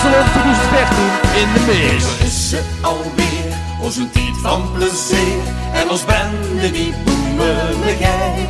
Salon 2013 in de mix. Zo is het alweer, ons een tijd van plezier en ons bende die boemeligheid.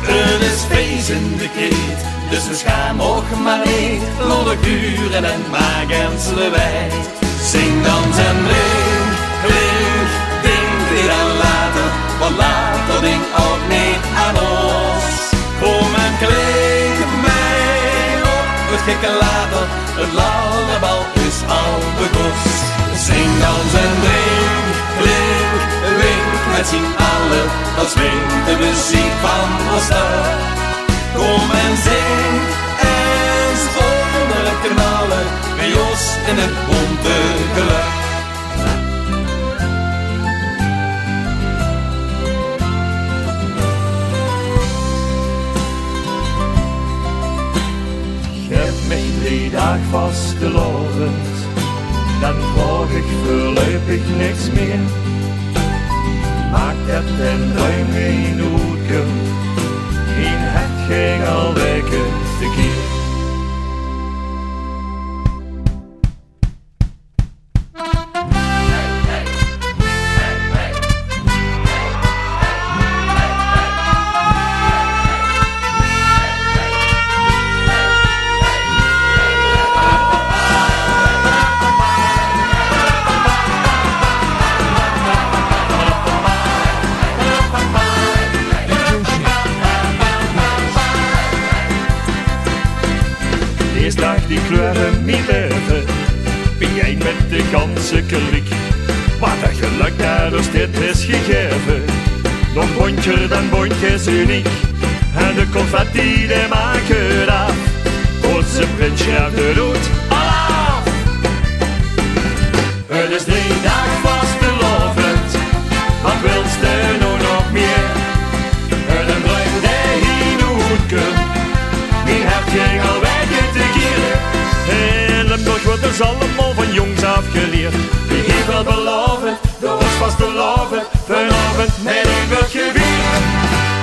Het is feest in de kreet, dus we schaam ook maar niet. Lollig uren en magensle wijd. Zing, dans en ring, klink, ding, weer en later. Want later ding ook niet aan ons. Kom en klink mij op, het gekke later. Het lallerbal is al begonnen. Zing, dans en drink, klink, wink. Met z'n allen, dat swingt de muziek van de stad. Kom en zing en zonder het knallen. Bij ons in het bonte geluk. Geef mij 3 dagen vastgelovend, dan vraag ik voorlopig niks meer. Maak het en ruim geen hoedje, geen het ging al weken verkeerd. Deze dag die kleuren mijn leven, ben jij met de ganse klik. Wat een geluk dat ons dit is gegeven. Nog bondje dan bondje is uniek. En de confetti die maken af. Onze prins schrijft de roet af. Het is 3 dagen vastelovend, wat wilst u nou nog meer? En een bruin die hier hoedken, wie hebt je al weken te keren? In Limburg wordt dus allemaal van jongs afgeleerd. Wie heeft wel beloven, door ons vast te loven, vanavond met een wild geweer.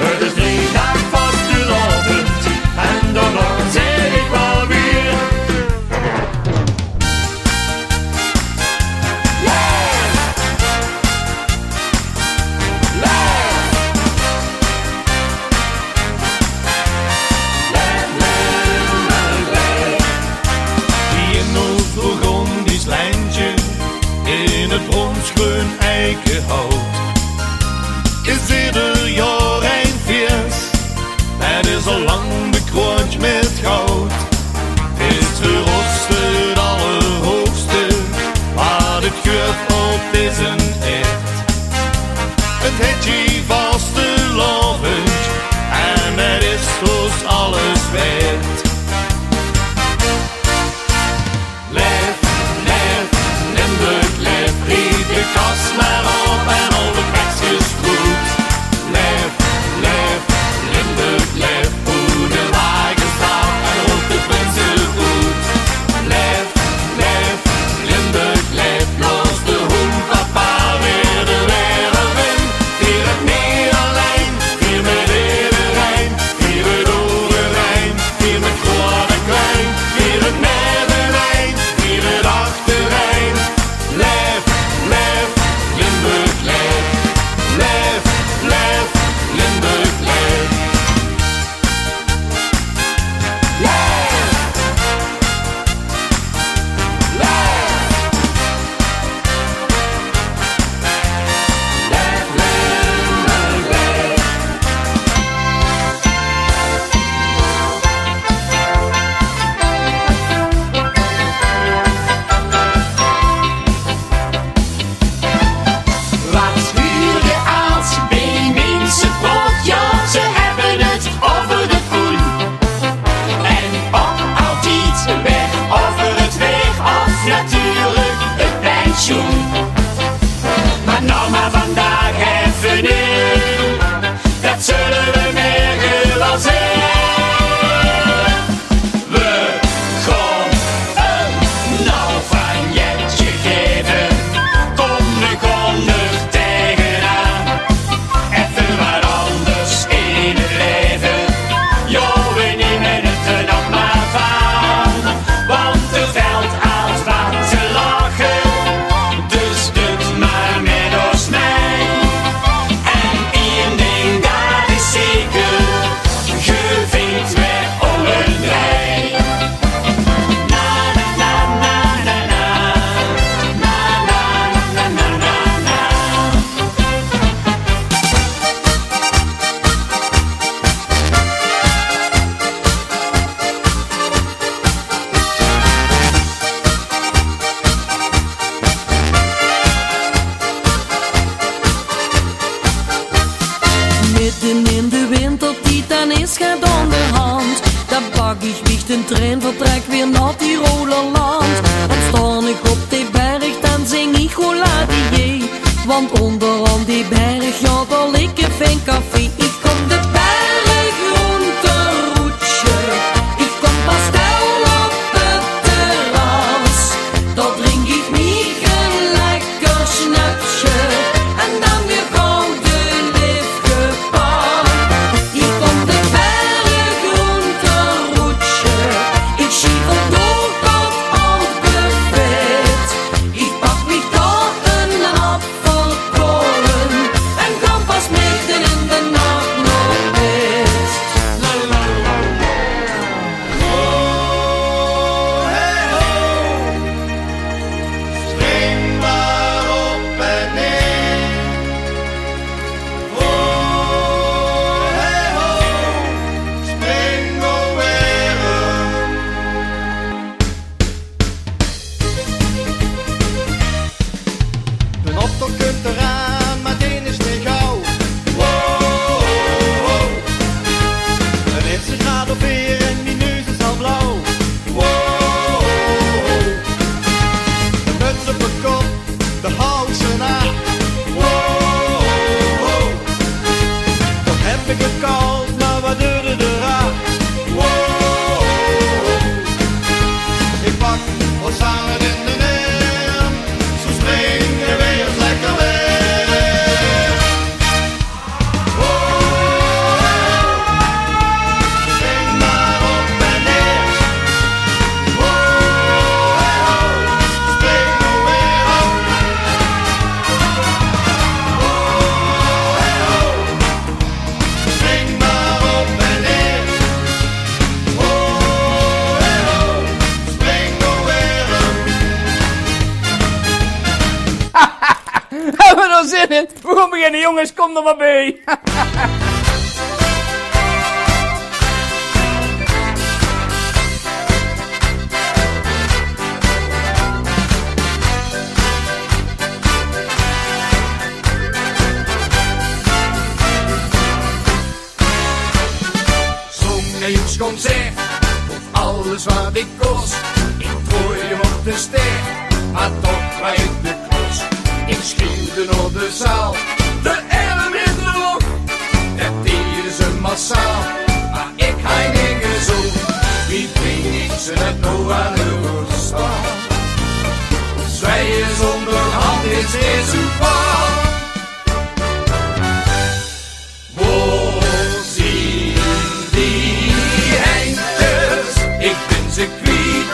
Het is 3 dagen vastelovend, en daarna zeg ik wel weer. In het bronsgroen eikenhout is ieder jaar een feest. Het is al lang bekroond met goud. Het is verrost het allerhoogste, maar het geurt op is een echt. Het heeft je vastelovend en het is dus alles waard. Leef, leef, Limburg leef, riep de kast maar op. fijn koffie. Ik kom de berg groenteroetje. Ik kom pastel op het terras. Dat drink ik niet een lekker snapje. En dan weer gouden liefgepakt. Ik kom de berg groenteroetje. Ik schiefel door tot op de vet. Ik pak me toch een apfelkolen. En kom pas midden in de nacht nog best. Spring maar op en neer. Oh, hey ho, spring alweer. De optocht komt eraan, maar die is niet gauw. Wow, een eerste graad op weer en die neus is al blauw. Wow, de muts op mijn kop, de houtse na. Wow, toch heb ik het koud, maar wat duurde de raad? Wow, ik pak wat samen in de neer, zo springen we eens lekker weer. Wow, spring maar op en neer. Wow, spring nog weer op. Spring maar op en neer. Spring nog weer op. Hebben we er zin in? We gaan beginnen, jongens, kom er maar bij. Zong een concert, of alles wat ik kost. Ik gooi hem op de ster, maar toch bij de klos. Ik schreeuwde door de zaal, de arm in de lucht. Het deden ze massaal, maar ik heilige zo. Wie brengt ze het nou aan de staan? Zwijgen zonder hand is deze paal. Wo zien die eindjes? Ik ben ze kwijt.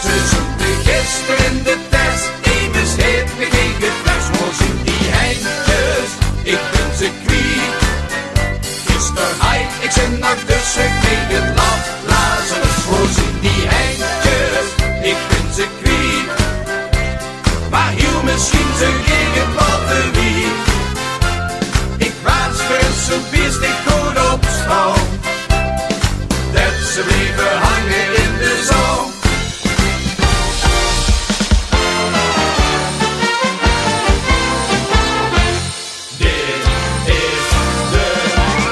Ze zoeken gisteren in de test. Eén scheep me geen gefles. Wo zien die eindjes? Ik ben ze kwijt. Gisteren heid, ik zit nog tussen. Kreeg het land Lazarus. Wo zien die eindjes? Ik ben ze kwijt. Maar heel misschien ze gingen wat de wie. Ik was voor zo'n beest, ik kon opstaan. Dat ze bleven hangen in de zon. Dit is de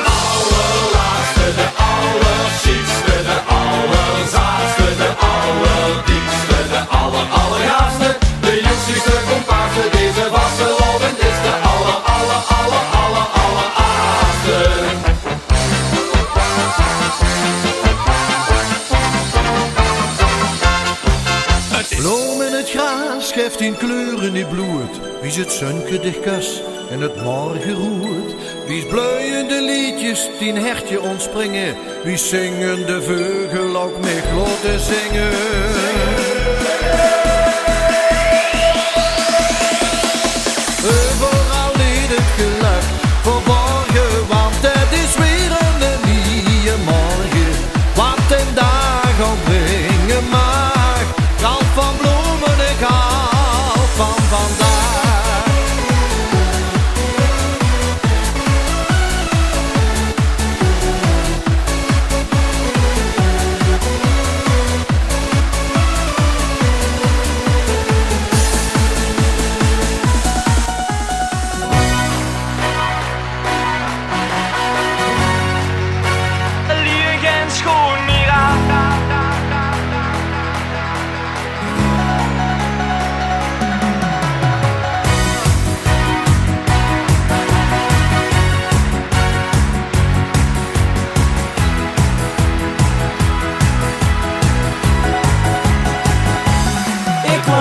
allerlaatste, de allerchietste, de allerzaadste, de allerdiepste, de allergaafste, de jongste comparse. Deze wasselobben is de alleraarste. Bloem in het gras geeft in kleuren die bloeit. Wie zit zunke dicht kas en het morgen roert. Wie bloeiende liedjes die een hertje ontspringen. Wie zingen de vögel ook mee laten zingen. Overal liet het geluk verborgen, want het is weer een nieuwe morgen. Wat een dag al brengen mag, goud van bloemen en goud van vandaag.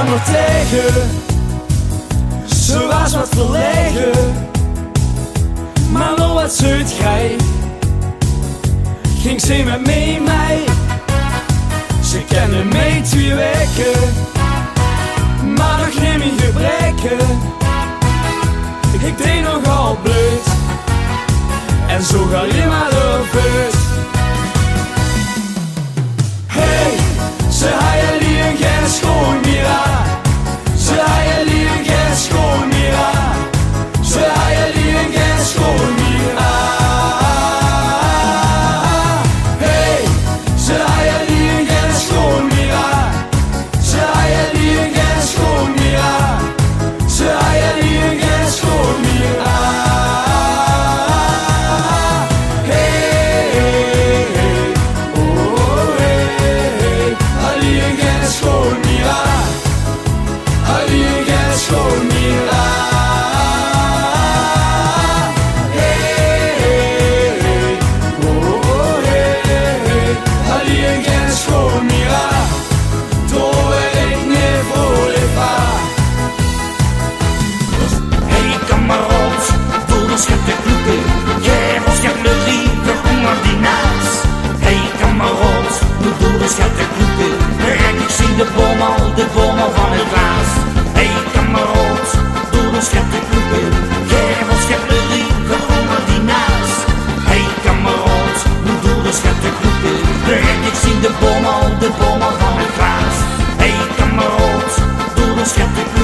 kwam er tegen. Ze was wat verlegen, maar nog wat zuid gij. Ging ze met mij, ze kennen mij 2 weken, maar nog niet meer gebreken. Ik deed nogal bleut, en zo ga je maar ervoor. Hey, ze haaien lieën geen schoon meer aan. Ze haaien lieën geen schoon meer aan. Ze haaien lieën geen schoon meer aan. Hey, ze haaien lieën geen schoon meer aan. Ze haaien lieën geen schoon meer aan. Ze haaien lieën geen schoon meer aan. De boom al van het glaas. Hey kameroot, doe de schep de kloeken. Gervel schep de rieken onder die naast. Hey kameroot, doe de schep de kloeken. Ik zie de boom al van het glaas. Hey kameroot, doe de schep de kloeken.